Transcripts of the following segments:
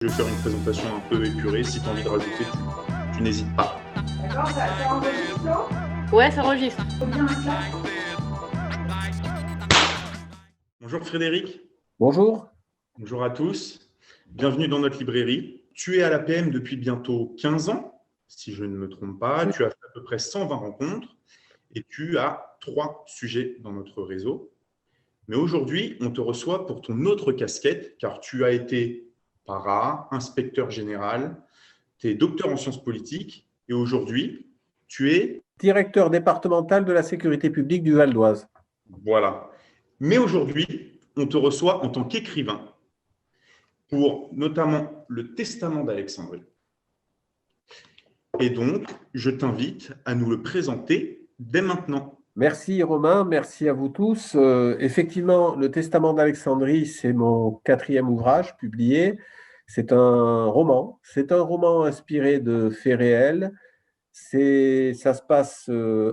Je vais faire une présentation un peu épurée. Si tu as envie de rajouter, tu n'hésites pas. D'accord, ça enregistre là? Ouais, ça enregistre. Faut bien un clap. Bonjour Frédéric. Bonjour. Bonjour à tous. Bienvenue dans notre librairie. Tu es à l'APM depuis bientôt 15 ans, si je ne me trompe pas. Oui. Tu as fait à peu près 120 rencontres et tu as 3 sujets dans notre réseau. Mais aujourd'hui, on te reçoit pour ton autre casquette, car tu as été para, inspecteur général, tu es docteur en sciences politiques et aujourd'hui, tu es… Directeur départemental de la sécurité publique du Val d'Oise. Voilà. Mais aujourd'hui, on te reçoit en tant qu'écrivain pour notamment le Testament d'Alexandrie. Et donc, je t'invite à nous le présenter dès maintenant. Merci Romain, merci à vous tous. Effectivement, le Testament d'Alexandrie, c'est mon 4e ouvrage publié. C'est un roman inspiré de faits réels. Ça se passe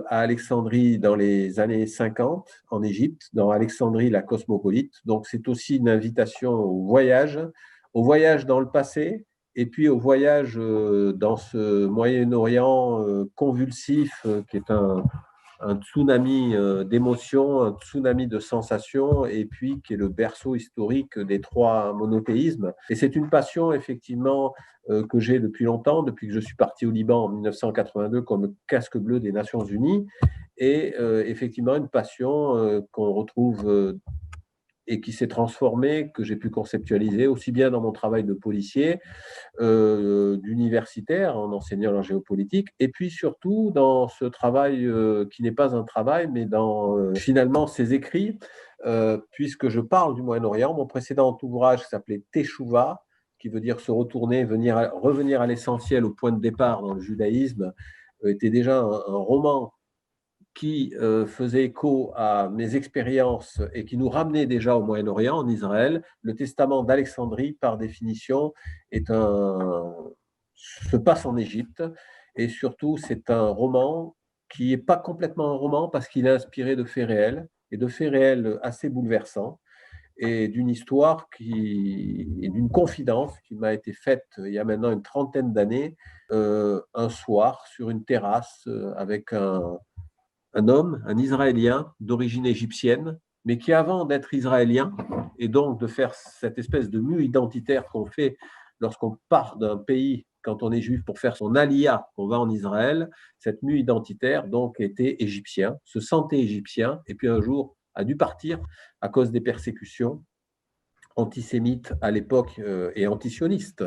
à Alexandrie dans les années 50, en Égypte, dans Alexandrie la cosmopolite. Donc c'est aussi une invitation au voyage dans le passé, et puis au voyage dans ce Moyen-Orient convulsif qui est un tsunami d'émotions, un tsunami de sensations, et puis qui est le berceau historique des 3 monothéismes. Et c'est une passion, effectivement, que j'ai depuis longtemps, depuis que je suis parti au Liban en 1982 comme casque bleu des Nations Unies, et effectivement une passion qu'on retrouve et qui s'est transformée, que j'ai pu conceptualiser aussi bien dans mon travail de policier, d'universitaire en enseignant la géopolitique, et puis surtout dans ce travail qui n'est pas un travail, mais dans finalement ces écrits, puisque je parle du Moyen-Orient. Mon précédent ouvrage s'appelait Teshuvah, qui veut dire se retourner, revenir à l'essentiel, au point de départ dans le judaïsme, était déjà un roman qui faisait écho à mes expériences et qui nous ramenait déjà au Moyen-Orient, en Israël. Le Testament d'Alexandrie, par définition, se passe en Égypte. Et surtout, c'est un roman qui n'est pas complètement un roman parce qu'il est inspiré de faits réels, et de faits réels assez bouleversants, et d'une histoire et d'une confidence qui m'a été faite il y a maintenant une trentaine d'années, un soir sur une terrasse avec un homme, un Israélien d'origine égyptienne, mais qui, avant d'être israélien, et donc de faire cette espèce de mue identitaire qu'on fait lorsqu'on part d'un pays, quand on est juif, pour faire son aliyah, on va en Israël, cette mue identitaire, donc, était égyptien, se sentait égyptien, et puis un jour a dû partir à cause des persécutions antisémites à l'époque et antisionistes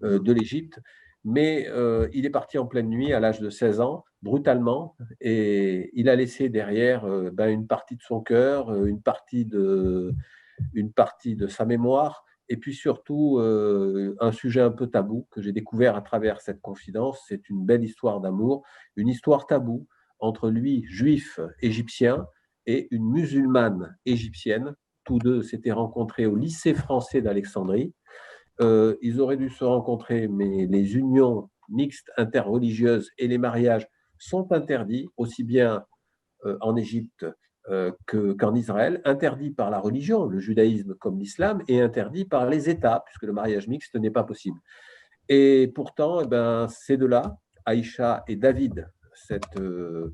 de l'Égypte. Mais il est parti en pleine nuit à l'âge de 16 ans, brutalement, et il a laissé derrière une partie de son cœur, une partie de sa mémoire, et puis surtout un sujet un peu tabou que j'ai découvert à travers cette confidence. C'est une belle histoire d'amour, une histoire taboue entre lui, juif égyptien, et une musulmane égyptienne. Tous deux s'étaient rencontrés au lycée français d'Alexandrie. Ils auraient dû se rencontrer, mais les unions mixtes interreligieuses et les mariages sont interdits, aussi bien en Égypte qu'en Israël, interdits par la religion, le judaïsme comme l'islam, et interdits par les États, puisque le mariage mixte n'est pas possible. Et pourtant, ces deux-là, Aïcha et David, ce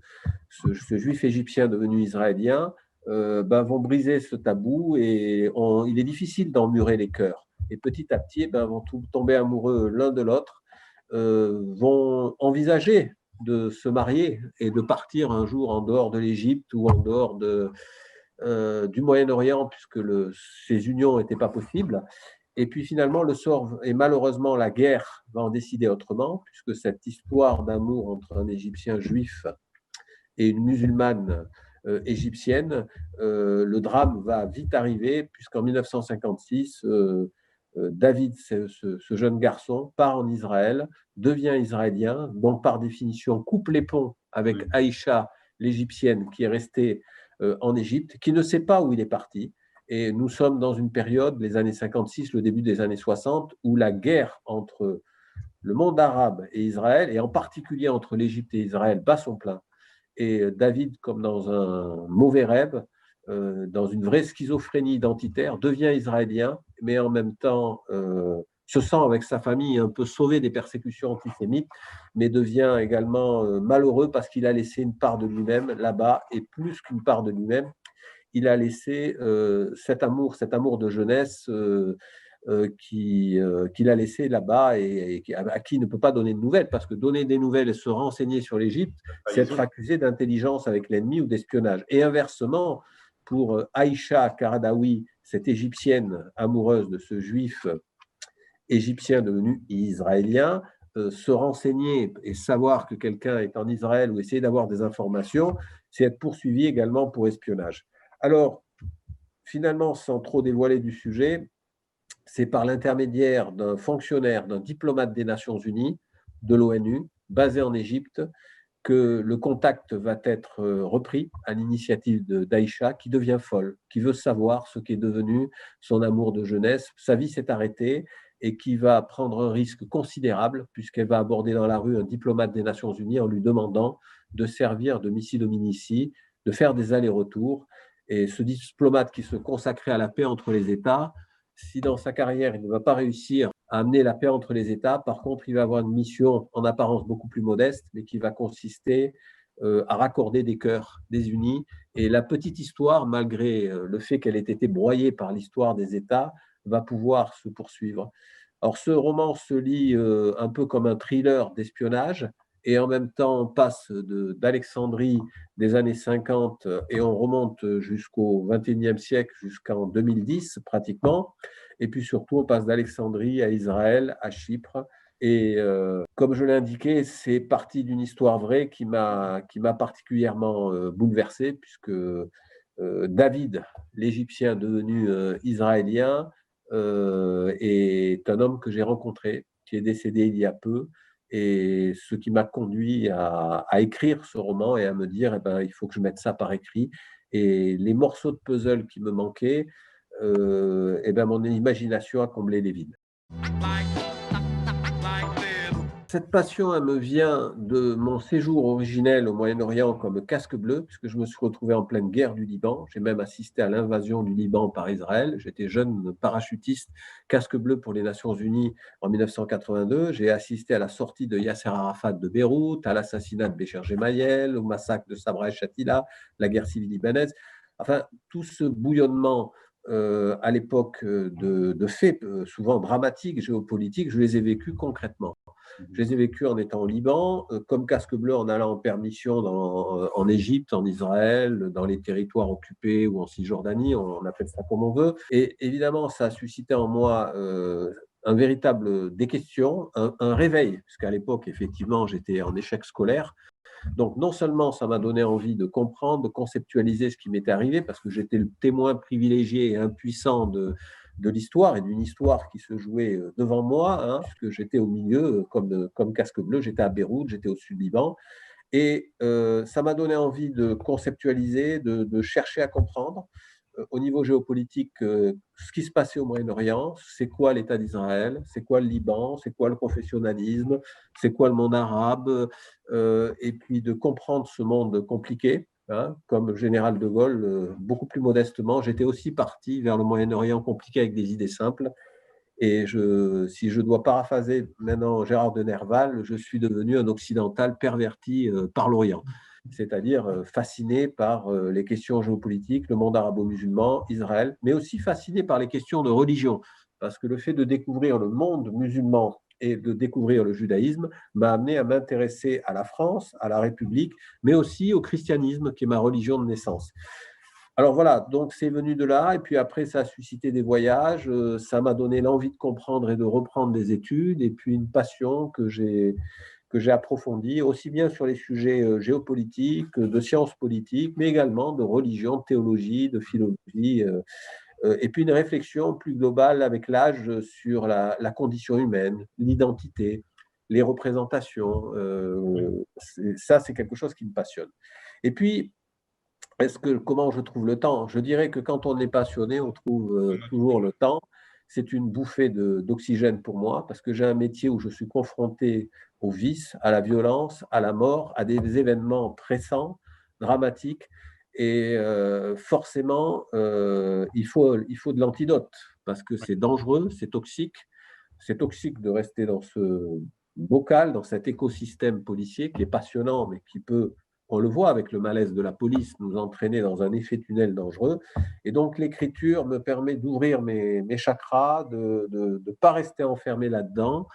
juif égyptien devenu israélien, vont briser ce tabou, et il est difficile d'emmurer les cœurs. Et petit à petit, vont tomber amoureux l'un de l'autre, vont envisager de se marier et de partir un jour en dehors de l'Égypte ou en dehors du Moyen-Orient, puisque ces unions n'étaient pas possibles. Et puis finalement, le sort, et malheureusement la guerre, va en décider autrement, puisque cette histoire d'amour entre un Égyptien juif et une musulmane égyptienne, le drame va vite arriver, puisqu'en 1956, David, ce jeune garçon, part en Israël, devient israélien, donc par définition coupe les ponts avec Aïcha, l'Égyptienne, qui est restée en Égypte, qui ne sait pas où il est parti. Et nous sommes dans une période, les années 56, le début des années 60, où la guerre entre le monde arabe et Israël, et en particulier entre l'Égypte et Israël, bat son plein. Et David, comme dans un mauvais rêve, dans une vraie schizophrénie identitaire, devient israélien, mais en même temps se sent avec sa famille un peu sauvé des persécutions antisémites, mais devient également malheureux parce qu'il a laissé une part de lui-même là-bas, et plus qu'une part de lui-même, il a laissé cet amour de jeunesse qu'il a laissé là-bas et à qui il ne peut pas donner de nouvelles, parce que donner des nouvelles et se renseigner sur l'Égypte, c'est être accusé d'intelligence avec l'ennemi ou d'espionnage. Et inversement, pour Aïcha Karadawi, cette Égyptienne amoureuse de ce juif égyptien devenu israélien, se renseigner et savoir que quelqu'un est en Israël ou essayer d'avoir des informations, c'est être poursuivi également pour espionnage. Alors, finalement, sans trop dévoiler du sujet, c'est par l'intermédiaire d'un fonctionnaire, d'un diplomate des Nations Unies, de l'ONU, basé en Égypte, que le contact va être repris à l'initiative d'Aïcha, qui devient folle, qui veut savoir ce qu'est devenu son amour de jeunesse. Sa vie s'est arrêtée et qui va prendre un risque considérable puisqu'elle va aborder dans la rue un diplomate des Nations Unies en lui demandant de servir de missi dominici, de faire des allers-retours. Et ce diplomate qui se consacrait à la paix entre les États, si dans sa carrière il ne va pas réussir à amener la paix entre les États, par contre, il va avoir une mission en apparence beaucoup plus modeste, mais qui va consister à raccorder des cœurs désunis. Et la petite histoire, malgré le fait qu'elle ait été broyée par l'histoire des États, va pouvoir se poursuivre. Alors, ce roman se lit un peu comme un thriller d'espionnage, et en même temps, on passe d'Alexandrie des années 50 et on remonte jusqu'au XXIe siècle, jusqu'en 2010 pratiquement. Et puis surtout, on passe d'Alexandrie à Israël, à Chypre. Et comme je l'ai indiqué, c'est parti d'une histoire vraie qui m'a particulièrement bouleversé, puisque David, l'Égyptien devenu israélien, est un homme que j'ai rencontré, qui est décédé il y a peu, et ce qui m'a conduit à écrire ce roman et à me dire, eh ben, il faut que je mette ça par écrit. Et les morceaux de puzzle qui me manquaient, eh ben, mon imagination a comblé les vides. Cette passion, elle me vient de mon séjour originel au Moyen-Orient comme casque bleu, puisque je me suis retrouvé en pleine guerre du Liban. J'ai même assisté à l'invasion du Liban par Israël. J'étais jeune parachutiste, casque bleu pour les Nations Unies en 1982. J'ai assisté à la sortie de Yasser Arafat de Beyrouth, à l'assassinat de Bécher Gemayel, au massacre de Sabra et Shatila, la guerre civile libanaise. Enfin, tout ce bouillonnement à l'époque de faits souvent dramatiques, géopolitiques, je les ai vécus concrètement. Je les ai vécus en étant au Liban, comme casque bleu en allant en permission en Égypte, en Israël, dans les territoires occupés ou en Cisjordanie, on appelle ça comme on veut. Et évidemment, ça a suscité en moi un véritable des questions, un réveil, puisqu'à l'époque, effectivement, j'étais en échec scolaire. Donc, non seulement ça m'a donné envie de comprendre, de conceptualiser ce qui m'était arrivé, parce que j'étais le témoin privilégié et impuissant de l'histoire et d'une histoire qui se jouait devant moi, hein, puisque j'étais au milieu, comme casque bleu, j'étais à Beyrouth, j'étais au sud Liban. Et ça m'a donné envie de conceptualiser, de chercher à comprendre au niveau géopolitique ce qui se passait au Moyen-Orient, c'est quoi l'État d'Israël, c'est quoi le Liban, c'est quoi le confessionnalisme, c'est quoi le monde arabe, et puis de comprendre ce monde compliqué. Hein, comme général de Gaulle, beaucoup plus modestement, j'étais aussi parti vers le Moyen-Orient compliqué avec des idées simples. Et si je dois paraphraser maintenant Gérard de Nerval, je suis devenu un occidental perverti par l'Orient, c'est-à-dire fasciné par les questions géopolitiques, le monde arabo-musulman, Israël, mais aussi fasciné par les questions de religion, parce que le fait de découvrir le monde musulman et de découvrir le judaïsme m'a amené à m'intéresser à la France, à la République, mais aussi au christianisme, qui est ma religion de naissance. Alors voilà, donc c'est venu de là, et puis après ça a suscité des voyages, ça m'a donné l'envie de comprendre et de reprendre des études, et puis une passion que j'ai approfondie, aussi bien sur les sujets géopolitiques, de sciences politiques, mais également de religion, de théologie, de philologie, et puis une réflexion plus globale avec l'âge sur la condition humaine, l'identité, les représentations. Ça, c'est quelque chose qui me passionne. Et puis, comment je trouve le temps? Je dirais que quand on est passionné, on trouve toujours le temps. C'est une bouffée d'oxygène pour moi, parce que j'ai un métier où je suis confronté au vice, à la violence, à la mort, à des événements pressants, dramatiques. Et forcément, il faut de l'antidote, parce que c'est dangereux, c'est toxique. c'est toxique de rester dans ce bocal, dans cet écosystème policier qui est passionnant, mais qui peut, on le voit avec le malaise de la police, nous entraîner dans un effet tunnel dangereux. Et donc, l'écriture me permet d'ouvrir mes chakras, de ne pas rester enfermé là-dedans,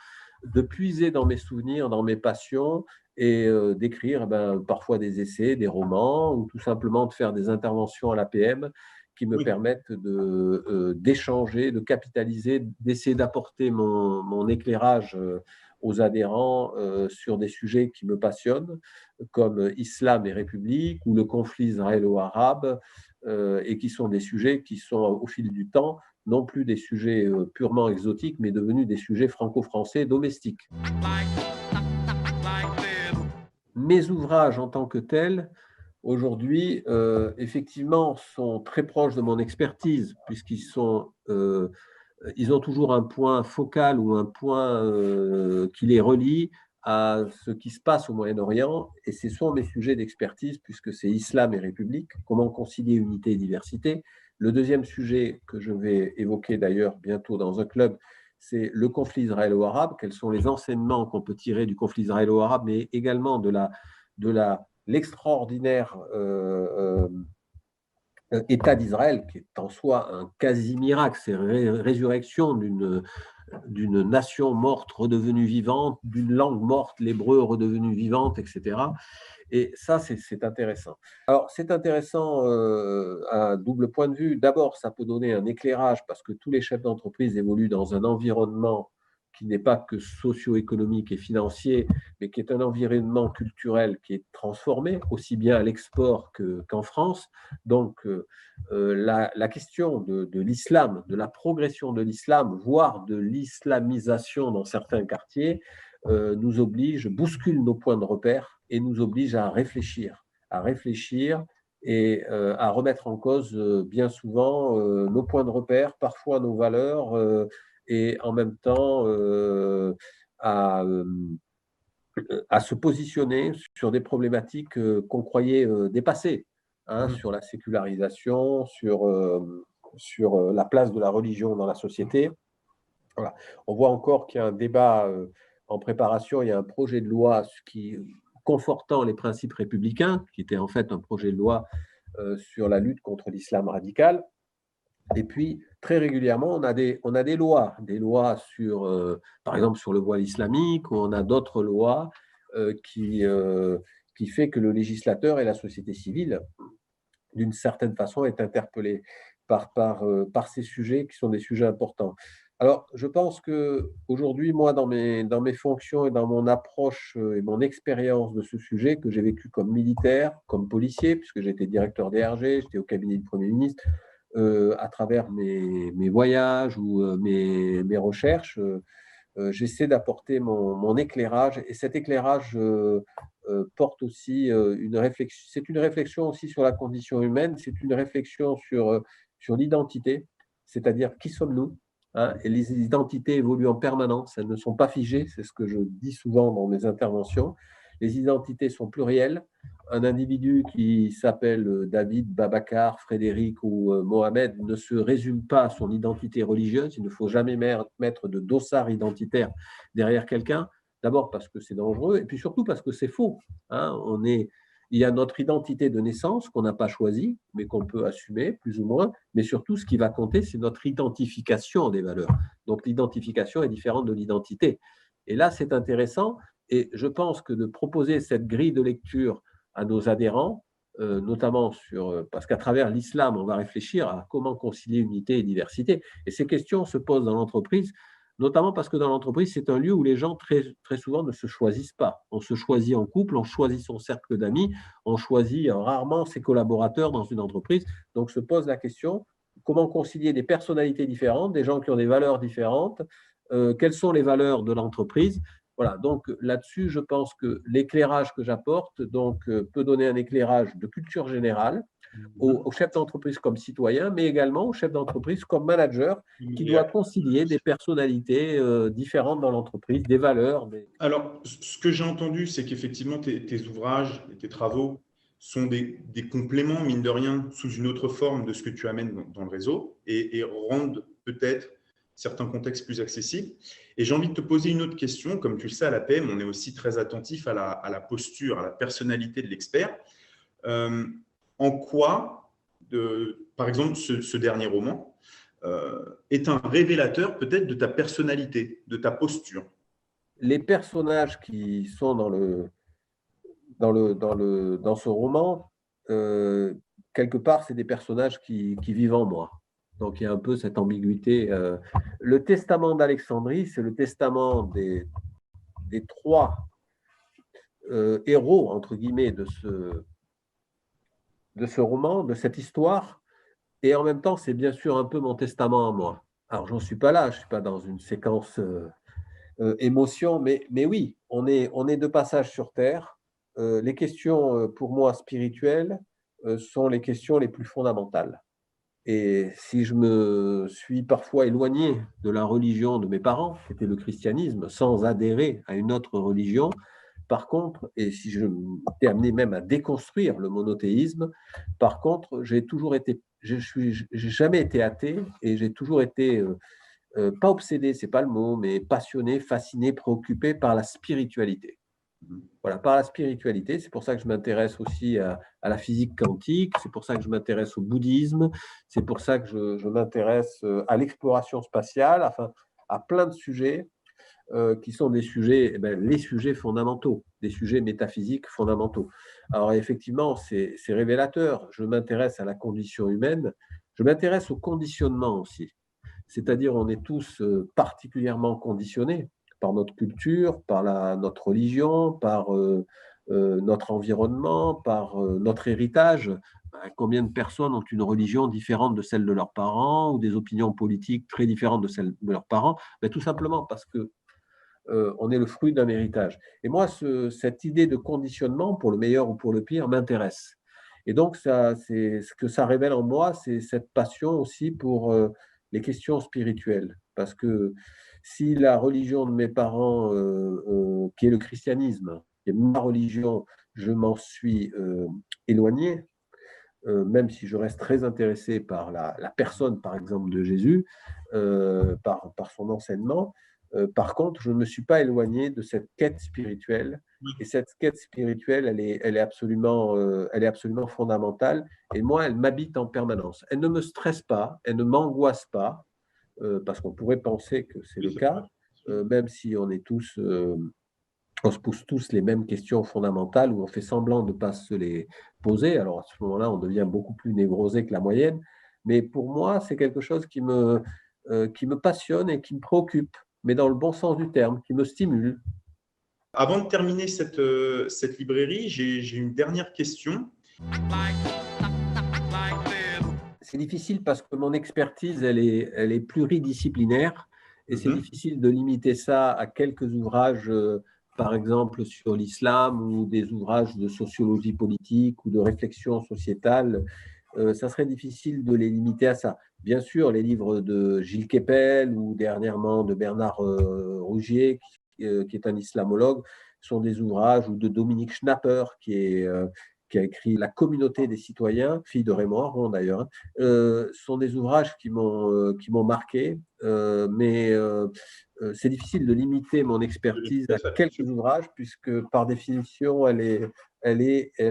de puiser dans mes souvenirs, dans mes passions, et d'écrire parfois des essais, des romans, ou tout simplement de faire des interventions à l'APM qui me permettent d'échanger, de capitaliser, d'essayer d'apporter mon éclairage aux adhérents sur des sujets qui me passionnent, comme Islam et République ou le conflit israélo-arabe, et qui sont des sujets qui sont, au fil du temps, non plus des sujets purement exotiques, mais devenus des sujets franco-français domestiques. Mes ouvrages en tant que tels, aujourd'hui, effectivement, sont très proches de mon expertise, puisqu'ils ils ont toujours un point focal ou un point qui les relie à ce qui se passe au Moyen-Orient, et ce sont mes sujets d'expertise, puisque c'est Islam et République, comment concilier unité et diversité. Le deuxième sujet que je vais évoquer d'ailleurs bientôt dans un club, c'est le conflit israélo-arabe, quels sont les enseignements qu'on peut tirer du conflit israélo-arabe, mais également de l'extraordinaire État d'Israël, qui est en soi un quasi-miracle, c'est résurrection d'une nation morte redevenue vivante, d'une langue morte, l'hébreu redevenu vivante, etc. Et ça, c'est intéressant. Alors, c'est intéressant à un double point de vue. D'abord, ça peut donner un éclairage parce que tous les chefs d'entreprise évoluent dans un environnement qui n'est pas que socio-économique et financier, mais qui est un environnement culturel qui est transformé, aussi bien à l'export qu'en France. Donc, la question de l'islam, de la progression de l'islam, voire de l'islamisation dans certains quartiers, nous oblige, bouscule nos points de repère et nous oblige à réfléchir et à remettre en cause bien souvent nos points de repère, parfois nos valeurs, et en même temps à se positionner sur des problématiques qu'on croyait dépassées, sur la sécularisation, sur la place de la religion dans la société. Voilà. On voit encore qu'il y a un débat en préparation, il y a un projet de loi confortant les principes républicains, qui était en fait un projet de loi sur la lutte contre l'islam radical. Et puis, très régulièrement, on a des lois sur, par exemple, sur le voile islamique, ou on a d'autres lois qui fait que le législateur et la société civile, d'une certaine façon, est interpellé par ces sujets qui sont des sujets importants. Alors, je pense qu'aujourd'hui, moi, dans mes fonctions et dans mon approche et mon expérience de ce sujet, que j'ai vécu comme militaire, comme policier, puisque j'étais directeur DRG, j'étais au cabinet du Premier ministre, à travers mes voyages ou mes recherches, j'essaie d'apporter mon éclairage. Et cet éclairage porte aussi une réflexion. C'est une réflexion aussi sur la condition humaine, c'est une réflexion sur l'identité, c'est-à-dire qui sommes-nous, hein, et les identités évoluent en permanence, elles ne sont pas figées, c'est ce que je dis souvent dans mes interventions. Les identités sont plurielles. Un individu qui s'appelle David, Babacar, Frédéric ou Mohamed ne se résume pas à son identité religieuse. Il ne faut jamais mettre de dossard identitaire derrière quelqu'un. D'abord parce que c'est dangereux et puis surtout parce que c'est faux. Hein. Il y a notre identité de naissance qu'on n'a pas choisie, mais qu'on peut assumer plus ou moins. Mais surtout, ce qui va compter, c'est notre identification des valeurs. Donc, l'identification est différente de l'identité. Et là, c'est intéressant. Et je pense que de proposer cette grille de lecture à nos adhérents, notamment parce qu'à travers l'islam, on va réfléchir à comment concilier unité et diversité. Et ces questions se posent dans l'entreprise, notamment parce que dans l'entreprise, c'est un lieu où les gens très, très souvent ne se choisissent pas. On se choisit en couple, on choisit son cercle d'amis, on choisit rarement ses collaborateurs dans une entreprise. Donc se pose la question, comment concilier des personnalités différentes, des gens qui ont des valeurs différentes, quelles sont les valeurs de l'entreprise. Voilà, donc là-dessus, je pense que l'éclairage que j'apporte peut donner un éclairage de culture générale aux chefs d'entreprise comme citoyen, mais également aux chefs d'entreprise comme manager qui doit concilier des personnalités différentes dans l'entreprise, des valeurs. Alors, ce que j'ai entendu, c'est qu'effectivement, tes ouvrages et tes travaux sont des compléments, mine de rien, sous une autre forme de ce que tu amènes dans le réseau et rendent peut-être certains contextes plus accessibles. Et j'ai envie de te poser une autre question. Comme tu le sais, à la PM, on est aussi très attentif à la posture, à la personnalité de l'expert. En quoi, par exemple, ce dernier roman est un révélateur peut-être de ta personnalité, de ta posture? Les personnages qui sont dans ce roman, quelque part, c'est des personnages qui vivent en moi. Donc, il y a un peu cette ambiguïté. Le testament d'Alexandrie, c'est le testament des trois héros, entre guillemets, de ce roman, de cette histoire. Et en même temps, c'est bien sûr un peu mon testament à moi. Alors, j'en suis pas là, je ne suis pas dans une séquence émotion, mais oui, on est de passage sur Terre. Les questions, pour moi, spirituelles, sont les questions les plus fondamentales. Et si je me suis parfois éloigné de la religion de mes parents, qui était le christianisme, sans adhérer à une autre religion, par contre, et si je m'étais amené même à déconstruire le monothéisme, par contre, j'ai jamais été athée et j'ai toujours été pas obsédé, c'est pas le mot, mais passionné, fasciné, préoccupé par la spiritualité. Voilà, par la spiritualité. C'est pour ça que je m'intéresse aussi à la physique quantique, c'est pour ça que je m'intéresse au bouddhisme, c'est pour ça que je m'intéresse à l'exploration spatiale, enfin, à plein de sujets qui sont des sujets, les sujets fondamentaux, des sujets métaphysiques fondamentaux. Alors effectivement, c'est révélateur. Je m'intéresse à la condition humaine, je m'intéresse au conditionnement aussi. C'est-à-dire, on est tous particulièrement conditionnés par notre culture, par notre religion, par notre environnement, par notre héritage. Combien de personnes ont une religion différente de celle de leurs parents ou des opinions politiques très différentes de celles de leurs parents? Tout simplement parce que on est le fruit d'un héritage. Et moi, cette idée de conditionnement, pour le meilleur ou pour le pire, m'intéresse. Et donc, ce que ça révèle en moi, c'est cette passion aussi pour les questions spirituelles. Parce que si la religion de mes parents, qui est le christianisme, qui est ma religion, je m'en suis éloigné, même si je reste très intéressé par la personne, par exemple, de Jésus, par son enseignement. Par contre, je ne me suis pas éloigné de cette quête spirituelle. Et cette quête spirituelle, elle est absolument fondamentale. Et moi, elle m'habite en permanence. Elle ne me stresse pas, elle ne m'angoisse pas, parce qu'on pourrait penser que c'est le cas, même si on se pose tous les mêmes questions fondamentales où on fait semblant de ne pas se les poser. Alors à ce moment-là, on devient beaucoup plus névrosé que la moyenne. Mais pour moi, c'est quelque chose qui me passionne et qui me préoccupe, mais dans le bon sens du terme, qui me stimule. Avant de terminer cette librairie, j'ai une dernière question. C'est difficile parce que mon expertise, elle est pluridisciplinaire et c'est difficile de limiter ça à quelques ouvrages, par exemple sur l'islam ou des ouvrages de sociologie politique ou de réflexion sociétale. Ça serait difficile de les limiter à ça. Bien sûr, les livres de Gilles Kepel ou dernièrement de Bernard Rougier, qui est un islamologue, sont des ouvrages, ou de Dominique Schnapper, qui a écrit La communauté des citoyens, fille de Raymond Aron d'ailleurs, sont des ouvrages qui m'ont marqué, mais c'est difficile de limiter mon expertise à quelques ouvrages, puisque par définition, elle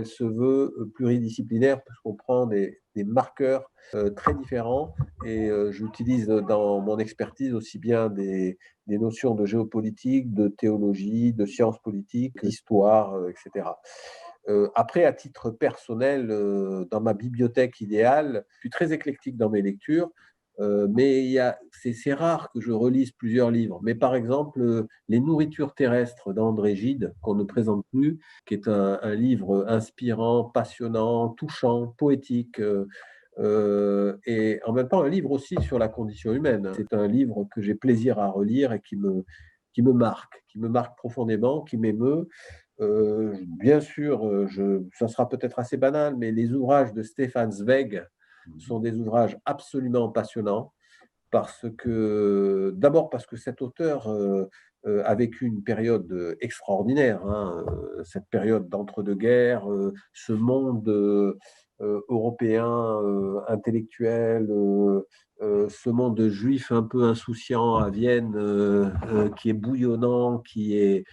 se veut pluridisciplinaire, parce qu'on prend des marqueurs très différents, et j'utilise dans mon expertise aussi bien des notions de géopolitique, de théologie, de sciences politiques, d'histoire, etc. Après, à titre personnel, dans ma bibliothèque idéale, je suis très éclectique dans mes lectures, mais c'est rare que je relise plusieurs livres. Mais par exemple, Les nourritures terrestres d'André Gide, qu'on ne présente plus, qui est un livre inspirant, passionnant, touchant, poétique, et en même temps un livre aussi sur la condition humaine. C'est un livre que j'ai plaisir à relire et qui me marque profondément, qui m'émeut. Bien sûr, ça sera peut-être assez banal, mais les ouvrages de Stefan Zweig sont des ouvrages absolument passionnants, d'abord parce que cet auteur a vécu une période extraordinaire, hein, cette période d'entre-deux-guerres, ce monde européen, intellectuel, ce monde juif un peu insouciant à Vienne, qui est bouillonnant, qui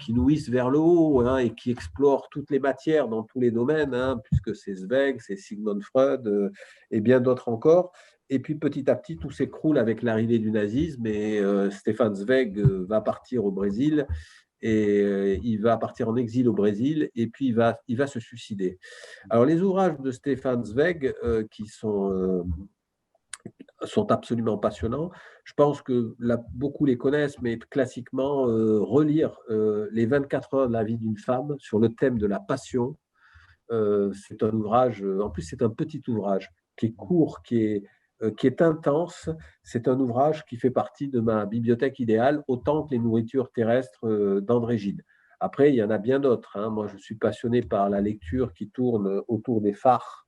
nourrissent vers le haut, hein, et qui explorent toutes les matières dans tous les domaines, hein, puisque c'est Zweig, c'est Sigmund Freud et bien d'autres encore. Et puis petit à petit, tout s'écroule avec l'arrivée du nazisme et Stefan Zweig va partir au Brésil et il va partir en exil au Brésil et puis il va se suicider. Alors les ouvrages de Stefan Zweig qui sont absolument passionnants. Je pense que là, beaucoup les connaissent, mais classiquement, relire les 24 heures de la vie d'une femme sur le thème de la passion, c'est un ouvrage, en plus c'est un petit ouvrage qui est court, qui est intense. C'est un ouvrage qui fait partie de ma bibliothèque idéale, autant que les nourritures terrestres d'André Gide. Après, il y en a bien d'autres, hein. Moi, je suis passionné par la lecture qui tourne autour des phares,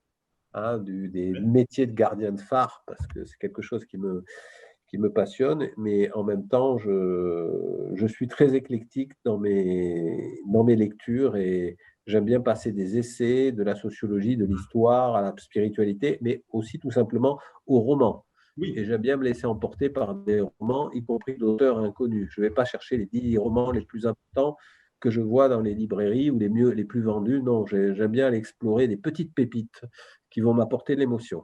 hein, des métiers de gardien de phare, parce que c'est quelque chose qui me passionne, mais en même temps, je suis très éclectique dans mes lectures et j'aime bien passer des essais, de la sociologie, de l'histoire, à la spiritualité, mais aussi tout simplement au roman. Oui. Et j'aime bien me laisser emporter par des romans, y compris d'auteurs inconnus. Je ne vais pas chercher les 10 romans les plus importants que je vois dans les librairies ou les plus vendus. Non, j'aime bien aller explorer des petites pépites qui vont m'apporter de l'émotion.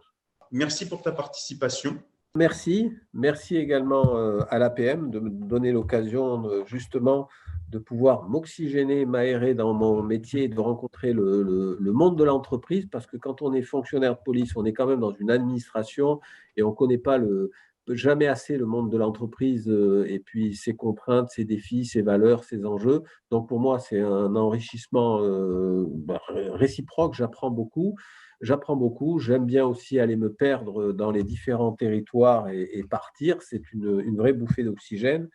Merci pour ta participation. Merci également à l'APM de me donner l'occasion justement de pouvoir m'oxygéner, m'aérer dans mon métier et de rencontrer le monde de l'entreprise, parce que quand on est fonctionnaire de police, on est quand même dans une administration et on ne connaît pas jamais assez le monde de l'entreprise et puis ses contraintes, ses défis, ses valeurs, ses enjeux. Donc pour moi, c'est un enrichissement réciproque, j'apprends beaucoup. J'aime bien aussi aller me perdre dans les différents territoires et partir. C'est une vraie bouffée d'oxygène.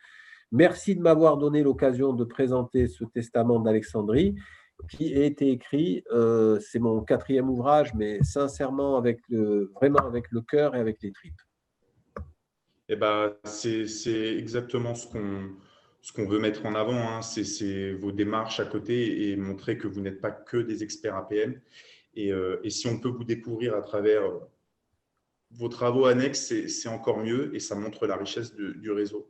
Merci de m'avoir donné l'occasion de présenter ce testament d'Alexandrie qui a été écrit, c'est mon 4e ouvrage, mais sincèrement, vraiment avec le cœur et avec les tripes. Eh ben, c'est exactement ce qu'on veut mettre en avant, hein. C'est vos démarches à côté et montrer que vous n'êtes pas que des experts APM. Et si on peut vous découvrir à travers vos travaux annexes, c'est encore mieux et ça montre la richesse du réseau.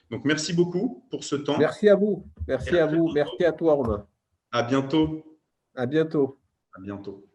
Donc, merci beaucoup pour ce temps. Merci à vous. Merci à vous. Merci à toi, Romain. À bientôt. À bientôt. À bientôt.